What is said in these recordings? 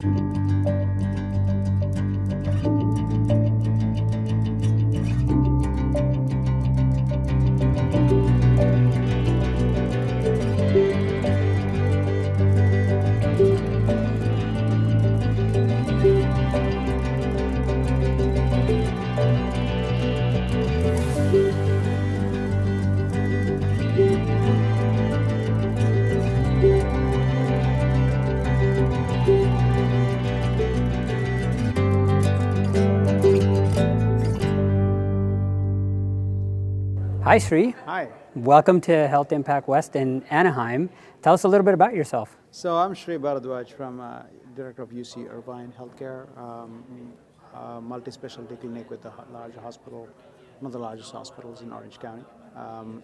Hi, Sri. Hi. Welcome to Health Impact West in Anaheim. Tell us a little bit about yourself. So I'm Sri Bharadwaj from Director of UC Irvine Healthcare, multi-specialty clinic with a large hospital, one of the largest hospitals in Orange County.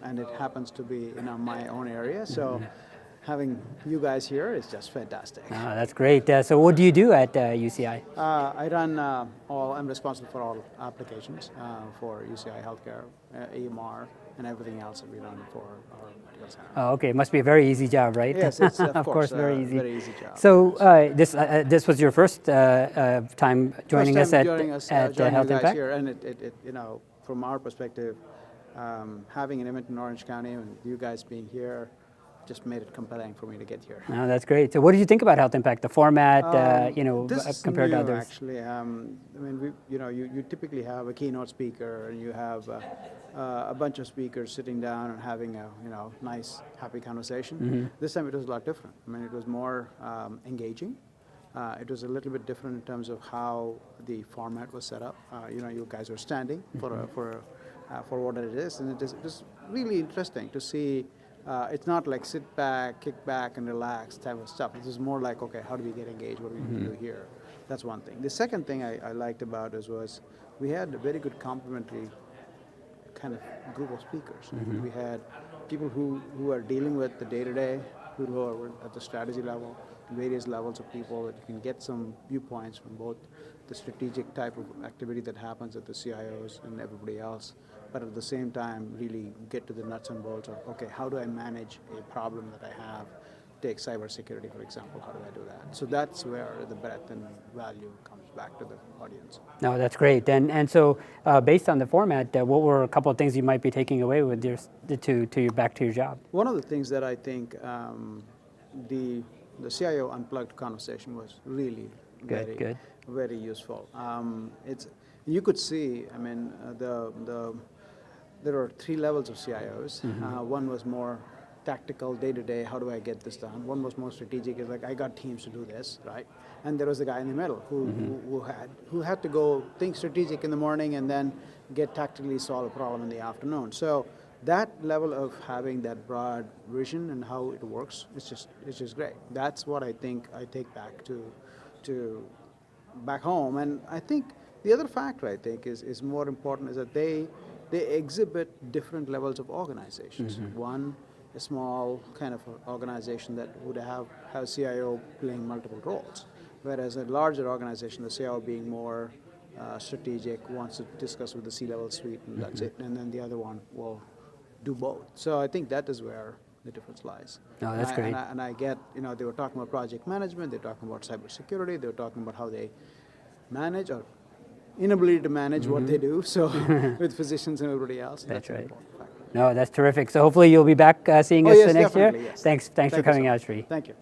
And it happens to be in my own area, so having you guys here is just fantastic. That's great. So what do you do at UCI? I run I'm responsible for all applications for UCI Healthcare, EMR, and everything else that we run for our medical center. Oh, okay. It must be a very easy job, right? Yes, it's of course, very easy job. So this was your first time joining us at Health Impact? Here, and it from our perspective, having an event in Orange County and you guys being here just made it compelling for me to get here. Oh, that's great. So what did you think about Health Impact, the format, compared to others? Actually, I mean, you typically have a keynote speaker and you have a bunch of speakers sitting down and having a nice, happy conversation. Mm-hmm. This time it was a lot different. I mean, it was more engaging. It was a little bit different in terms of how the format was set up. You guys were standing for what it is, and it was really interesting to see. It's not like sit back, kick back, and relax type of stuff. This is more like, okay, how do we get engaged? What do we do here? That's one thing. The second thing I liked about it was we had a very good complementary kind of group of speakers. Mm-hmm. We had people who are dealing with the day-to-day, who are at the strategy level, various levels of people, that you can get some viewpoints from both the strategic type of activity that happens at the CIOs and everybody else, but at the same time really get to the nuts and bolts of, okay, how do I manage a problem that I have? Take cybersecurity, for example, how do I do that? So that's where the breadth and value comes back to the audience. No, that's great. And so based on the format, what were a couple of things you might be taking away with back to your job? One of the things that I think the CIO Unplugged conversation was really very useful. You could see, I mean, there are three levels of CIOs. Mm-hmm. One was more tactical, day-to-day, how do I get this done? One was more strategic, is like, I got teams to do this, right? And there was the guy in the middle who had to go think strategic in the morning and then get tactically solve a problem in the afternoon. So that level of having that broad vision and how it works is just great. That's what I think I take back to back home. And I think the other factor I think is more important is that they exhibit different levels of organizations. Mm-hmm. One, a small kind of organization that would have CIO playing multiple roles, whereas a larger organization, the CIO being more strategic, wants to discuss with the C-level suite, and that's it. And then the other one will do both. So I think that is where the difference lies. Oh, that's great. And I get, they were talking about project management, they're talking about cybersecurity, they were talking about how they manage or inability to manage what they do. So with physicians and everybody else, that's right. No, that's terrific. So hopefully you'll be back seeing us next year. Yes. Thanks for coming out, Sri. Thank you.